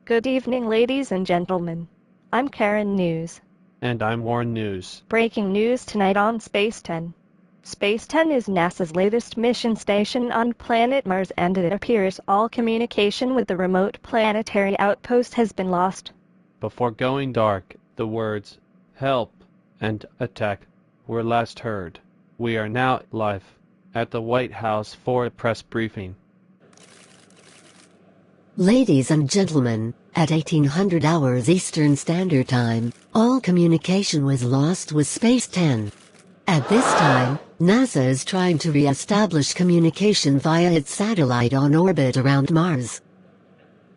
Good evening, ladies and gentlemen. I'm Karen News. And I'm Warren News. Breaking news tonight on Space 10. Space 10 is NASA's latest mission station on planet Mars, and it appears all communication with the remote planetary outpost has been lost. Before going dark, the words "help" and "attack" were last heard. We are now live at the White House for a press briefing. Ladies and gentlemen, at 1800 hours Eastern Standard Time, all communication was lost with Space 10. At this time, NASA is trying to re-establish communication via its satellite on orbit around Mars.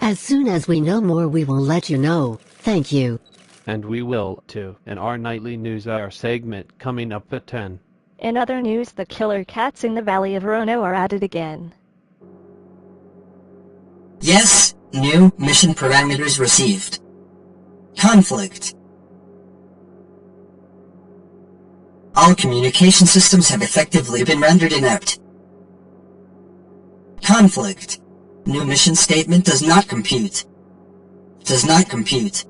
As soon as we know more, we will let you know. Thank you. And we will, too, in our nightly news hour segment coming up at 10. In other news, the killer cats in the Valley of Roanoke are at it again. Yes, new mission parameters received. Conflict. All communication systems have effectively been rendered inept. Conflict. New mission statement does not compute. Does not compute.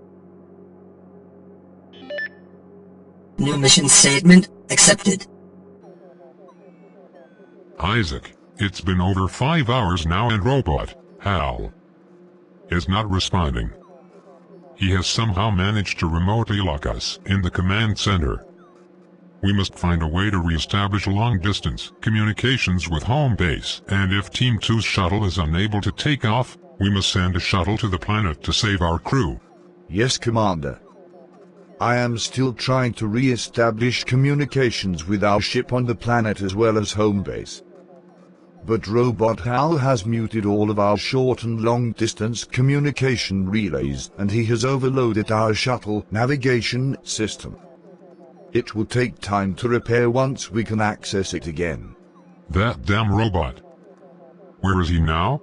New mission statement accepted. Isaac, it's been over 5 hours now and Robot Hal is not responding. He has somehow managed to remotely lock us in the command center. We must find a way to re-establish long-distance communications with home base, and if Team 2's shuttle is unable to take off, we must send a shuttle to the planet to save our crew. Yes, Commander. I am still trying to re-establish communications with our ship on the planet as well as home base. But Robot Hal has muted all of our short and long-distance communication relays, and he has overloaded our shuttle navigation system. It will take time to repair once we can access it again. That damn robot. Where is he now?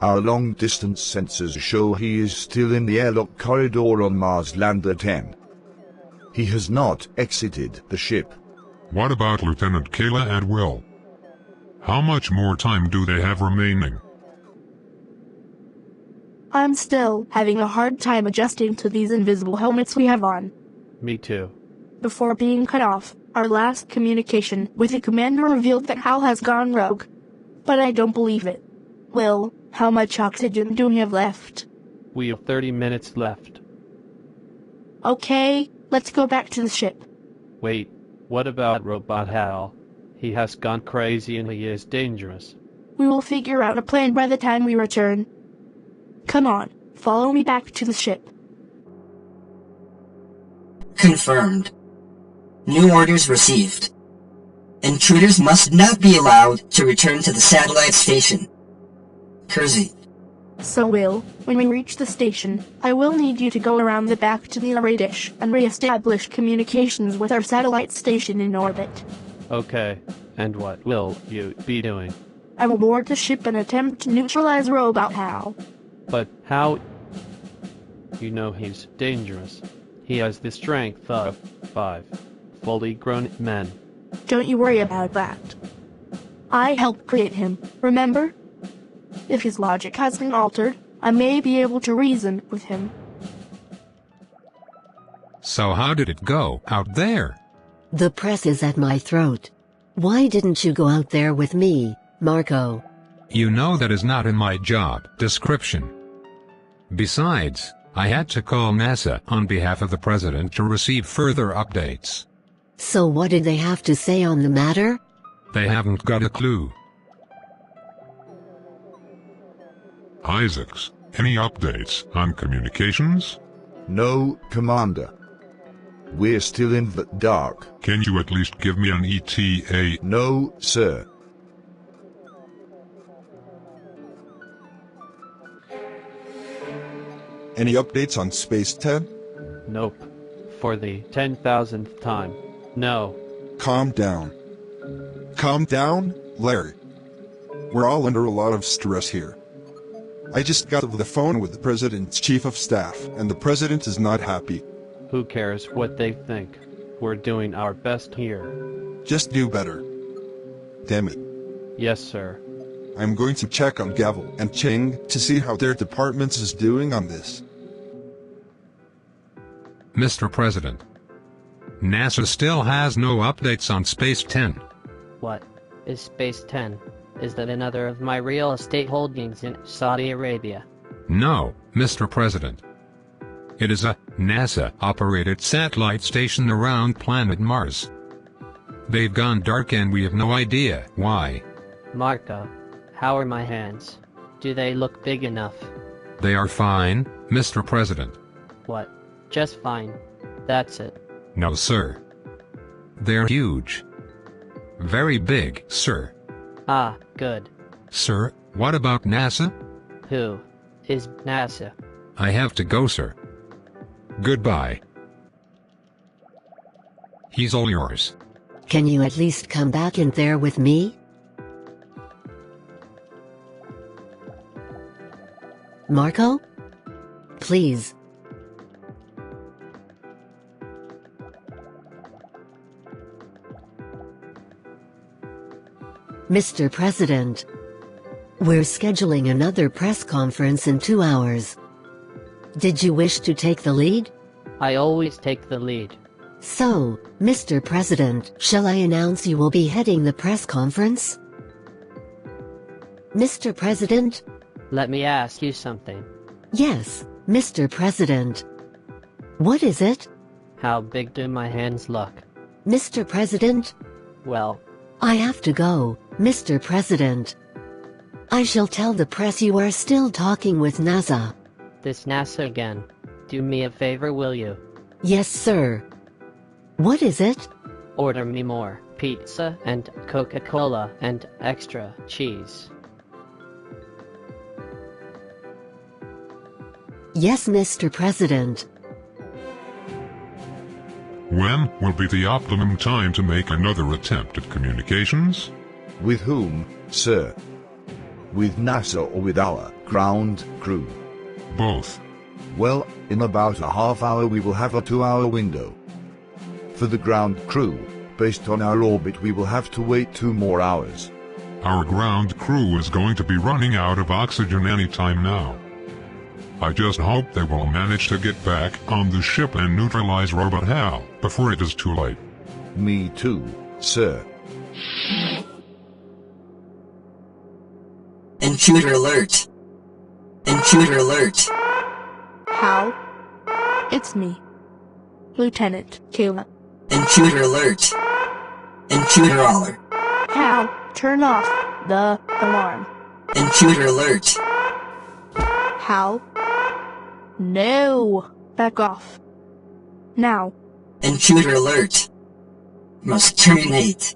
Our long-distance sensors show he is still in the airlock corridor on Mars Lander 10. He has not exited the ship. What about Lieutenant Kayla and Will? How much more time do they have remaining? I'm still having a hard time adjusting to these invisible helmets we have on. Me too. Before being cut off, our last communication with the commander revealed that Hal has gone rogue. But I don't believe it. Will, how much oxygen do we have left? We have 30 minutes left. Okay, let's go back to the ship. Wait, what about Robot Hal? He has gone crazy and he is dangerous. We will figure out a plan by the time we return. Come on, follow me back to the ship. Confirmed. New orders received. Intruders must not be allowed to return to the satellite station. Kersey. So Will, when we reach the station, I will need you to go around the back to the array dish and re-establish communications with our satellite station in orbit. Okay, and what will you be doing? I will board the ship and attempt to neutralize Robot Hal. But how? You know he's dangerous. He has the strength of 5 fully grown men. Don't you worry about that. I helped create him, remember? If his logic has been altered, I may be able to reason with him. So how did it go out there? The press is at my throat. Why didn't you go out there with me, Marco? You know that is not in my job description. Besides, I had to call NASA on behalf of the President to receive further updates. So what did they have to say on the matter? They haven't got a clue. Isaacs, any updates on communications? No, Commander. We're still in the dark. Can you at least give me an ETA? No, sir. Any updates on Space 10? Nope. For the 10,000th time. No. Calm down. Calm down, Larry. We're all under a lot of stress here. I just got off the phone with the President's Chief of Staff, and the President is not happy. Who cares what they think? We're doing our best here. Just do better. Damn it. Yes, sir. I'm going to check on Gavel and Ching to see how their departments is doing on this. Mr. President. NASA still has no updates on Space 10. What is Space 10? Is that another of my real estate holdings in Saudi Arabia? No, Mr. President. It is a NASA-operated satellite station around planet Mars. They've gone dark and we have no idea why. Marco, how are my hands? Do they look big enough? They are fine, Mr. President. What? Just fine. That's it. No, sir. They're huge. Very big, sir. Ah, good. Sir, what about NASA? Who is NASA? I have to go, sir. Goodbye. He's all yours. Can you at least come back in there with me? Marco? Please. Mr. President, we're scheduling another press conference in 2 hours. Did you wish to take the lead? I always take the lead. So, Mr. President, shall I announce you will be heading the press conference? Mr. President? Let me ask you something. Yes, Mr. President. What is it? How big do my hands look? Mr. President? Well, I have to go, Mr. President. I shall tell the press you are still talking with NASA. this NASA again. Do me a favor, will you? Yes, sir. What is it? Order me more pizza and Coca-Cola and extra cheese. Yes, Mr. President. When will be the optimum time to make another attempt at communications? With whom, sir? With NASA or with our ground crew? Both. Well, in about a half hour we will have a 2-hour window. For the ground crew, based on our orbit, we will have to wait 2 more hours. Our ground crew is going to be running out of oxygen any time now. I just hope they will manage to get back on the ship and neutralize Robot Hal before it is too late. Me too, sir. Intruder alert! Intruder alert! Hal? It's me. Lieutenant Kayla. Intruder alert! Intruder alert! Hal, turn off the alarm. Intruder alert! Hal? No! Back off. Now. Intruder alert! Must terminate.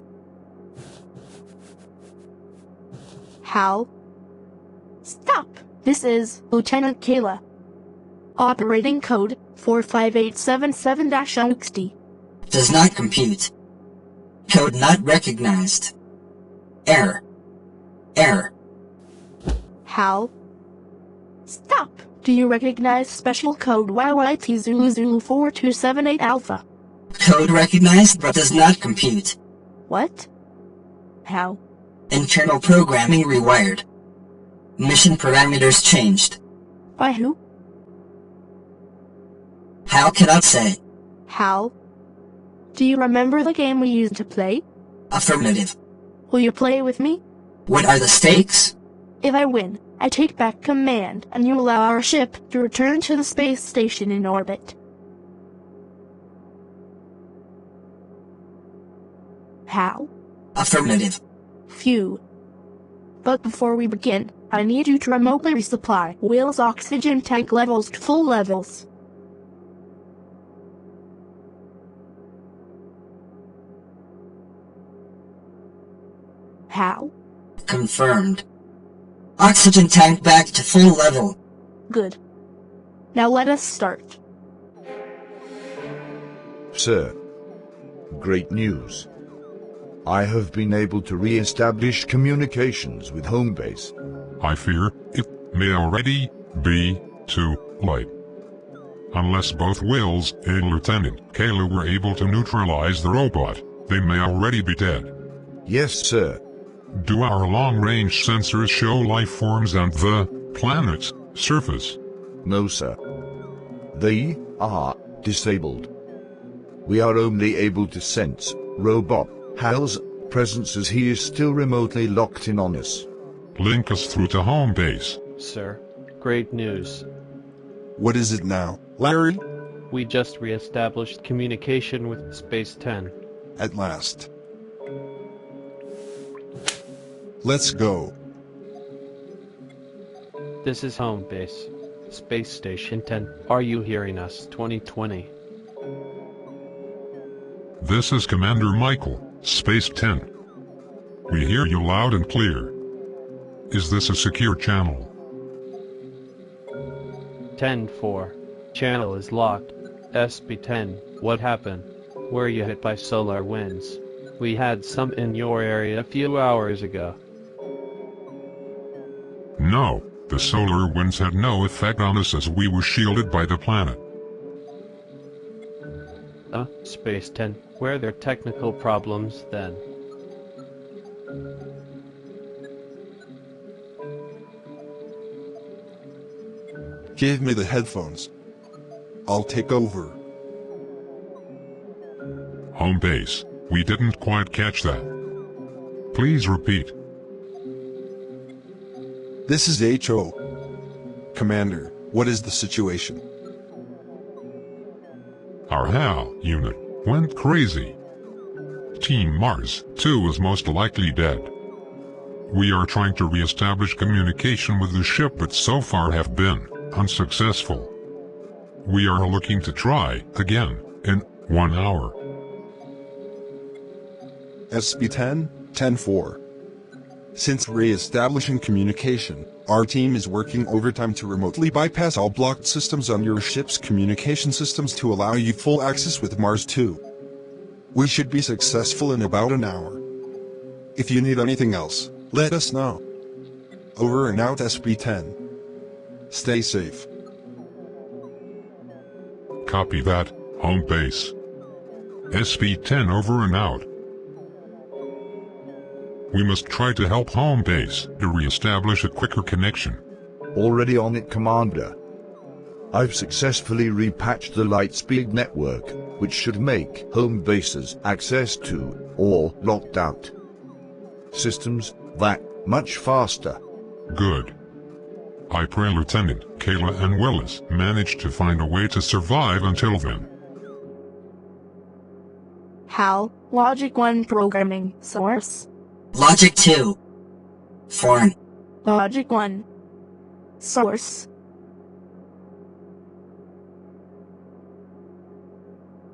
Hal? Stop! This is Lieutenant Kayla. Operating code 45877-60. Does not compute. Code not recognized. Error. Error. Hal? Stop! Do you recognize special code YYT Zulu Zulu 4278 Alpha? Code recognized but does not compute. What? How? Internal programming rewired. Mission parameters changed. By who? Hal cannot say. Hal? Do you remember the game we used to play? Affirmative. Will you play with me? What are the stakes? If I win, I take back command, and you allow our ship to return to the space station in orbit. Hal? Affirmative. Phew. But before we begin, I need you to remotely resupply Will's oxygen tank levels to full levels. Hal? Confirmed. Oxygen tank back to full level. Good. Now let us start. Sir. Great news. I have been able to re-establish communications with home base. I fear it may already be too late. Unless both Wills and Lieutenant Kayla were able to neutralize the robot, they may already be dead. Yes, sir. Do our long-range sensors show life forms on the planet's surface? No, sir. They are disabled. We are only able to sense Robot Hal's presence as he is still remotely locked in on us. Link us through to home base. Sir, great news. What is it now, Larry? We just re-established communication with Space 10. At last. Let's go. This is home base. Space Station 10. Are you hearing us? 2020. This is Commander Michael, Space 10. We hear you loud and clear. Is this a secure channel? 10-4. Channel is locked. SB10, what happened? Were you hit by solar winds? We had some in your area a few hours ago. No, the solar winds had no effect on us as we were shielded by the planet. Space 10, were there technical problems then? Give me the headphones. I'll take over. Home base, we didn't quite catch that. Please repeat. This is HO. Commander, what is the situation? Our HAL unit went crazy. Team Mars 2 is most likely dead. We are trying to re-establish communication with the ship but so far have been unsuccessful. We are looking to try again in 1 hour. SB10, 10-4. Since re-establishing communication, our team is working overtime to remotely bypass all blocked systems on your ship's communication systems to allow you full access with Mars 2. We should be successful in about an hour. If you need anything else, let us know. Over and out, SB10. Stay safe. Copy that, home base. SB10 over and out. We must try to help home base to re-establish a quicker connection. Already on it, Commander. I've successfully repatched the Lightspeed network, which should make home base's access to all locked out systems that much faster. Good. I pray Lieutenant Kayla and Willis managed to find a way to survive until then. HAL, Logic 1 programming source. Logic 2. Foreign. Logic 1. Source.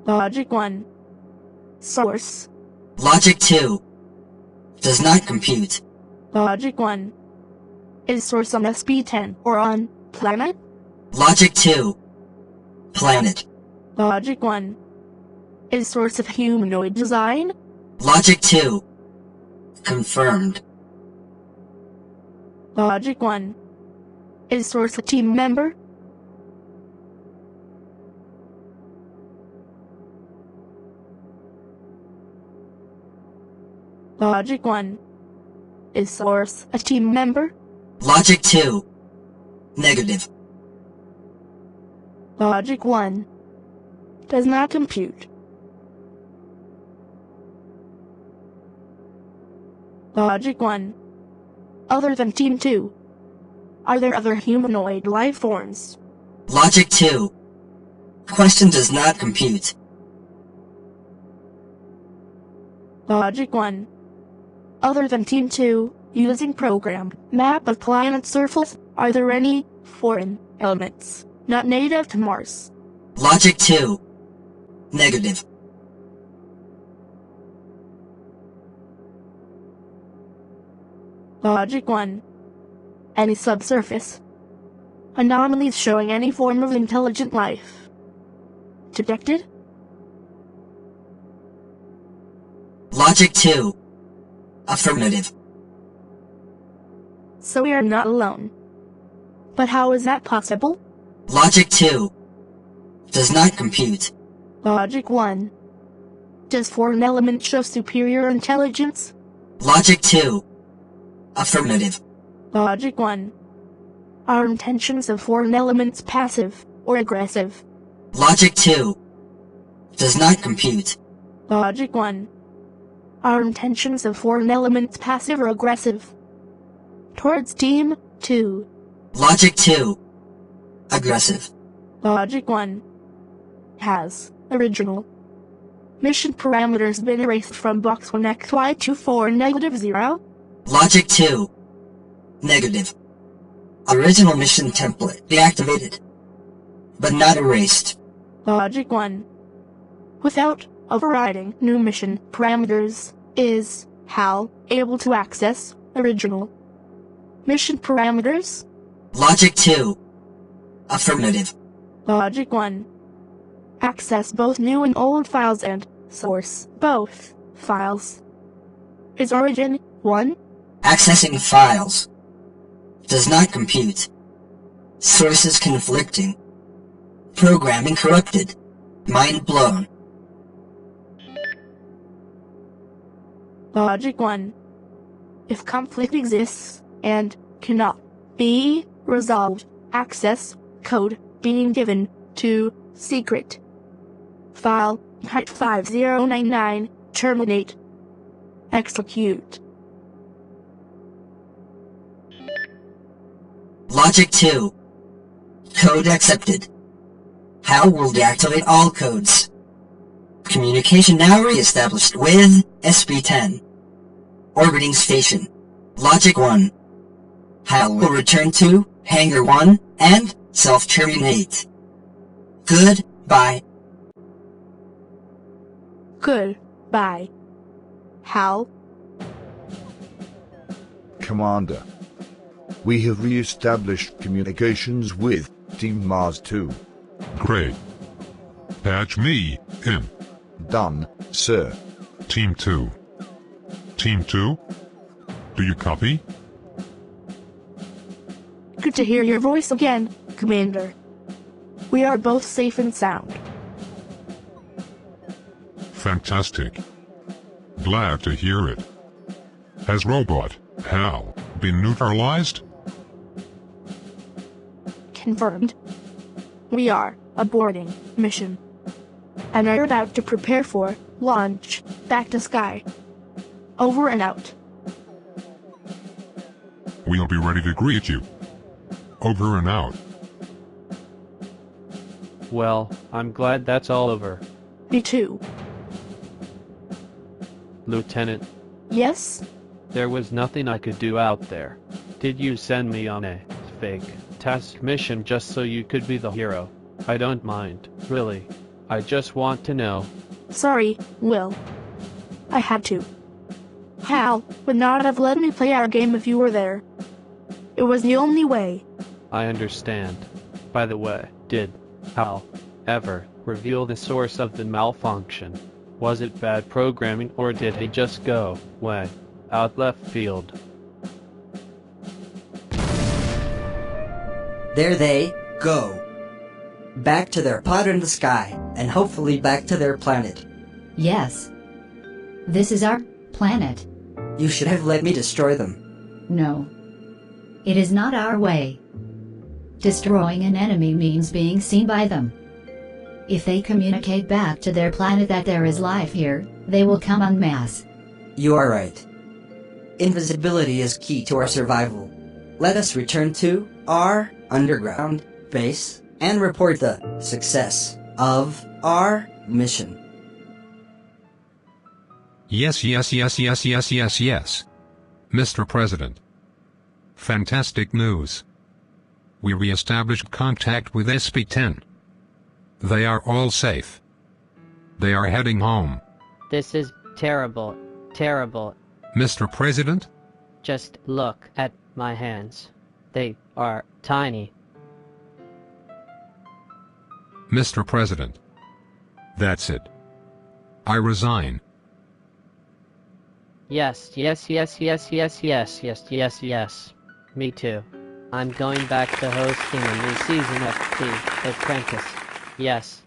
Logic 1. Source. Logic 2. Does not compute. Logic 1. Is source on SB10 or on planet? Logic 2. Planet. Logic 1. Is source of humanoid design? Logic 2. Confirmed. Logic 1. Is source a team member? Logic 1. Is source a team member? Logic 2. Negative. Logic 1. Does not compute. Logic 1. Other than Team 2. Are there other humanoid life forms? Logic 2. Question does not compute. Logic 1. Other than Team 2, using programmed map of planet surface, are there any foreign elements not native to Mars? Logic 2. Negative. Logic 1. Any subsurface anomalies showing any form of intelligent life detected? Logic 2. Affirmative. So we are not alone. But how is that possible? Logic 2. Does not compute. Logic 1. Does foreign element show superior intelligence? Logic 2. Affirmative. Logic 1. Are intentions of foreign elements passive or aggressive? Logic 2. Does not compute. Logic 1. Are intentions of foreign elements passive or aggressive? Towards Team 2. Logic 2. Aggressive. Logic 1. Has original mission parameters been erased from box 1xy24 -0? Logic 2. Negative. Original mission template deactivated, but not erased. Logic 1. Without overriding new mission parameters, is HAL able to access original mission parameters? Logic 2. Affirmative. Logic 1. Access both new and old files and source both files. Is origin 1? Accessing files. Does not compute. Sources conflicting. Programming corrupted. Mind blown. Logic 1. If conflict exists and cannot be resolved, access code being given to secret file type 5099 terminate. Execute. Logic 2. Code accepted. HAL will deactivate all codes. Communication now re-established with SB-10. Orbiting station. Logic 1. HAL will return to Hangar 1 and self-terminate. Goodbye. Goodbye. HAL. Commander. We have re-established communications with Team Mars 2. Great. Patch me in. Done, sir. Team 2. Team 2? Do you copy? Good to hear your voice again, Commander. We are both safe and sound. Fantastic. Glad to hear it. Has robot HAL been neutralized? Confirmed. We are aborting mission and are about to prepare for launch back to sky. Over and out. We'll be ready to greet you. Over and out. Well, I'm glad that's all over. Me too. Lieutenant, Yes? there was nothing I could do out there. Did you send me on a fake task mission just so you could be the hero? I don't mind, really. I just want to know. Sorry, Will. I had to. HAL would not have let me play our game if you were there. It was the only way. I understand. By the way, did HAL ever reveal the source of the malfunction? Was it bad programming or did he just go way out left field? There they go. Back to their pod in the sky, and hopefully back to their planet. Yes. This is our planet. You should have let me destroy them. No. It is not our way. Destroying an enemy means being seen by them. If they communicate back to their planet that there is life here, they will come en masse. You are right. Invisibility is key to our survival. Let us return to our underground base and report the success of our mission. Yes, yes, yes, yes, yes, yes, yes. Mr. President. Fantastic news. We re-established contact with SP-10. They are all safe. They are heading home. This is terrible, terrible. Mr. President? Just look at my hands. They are tiny. Mr. President. That's it. I resign. Yes, yes, yes, yes, yes, yes, yes, yes, yes. Me too. I'm going back to hosting a new season of The Apprentice. Yes.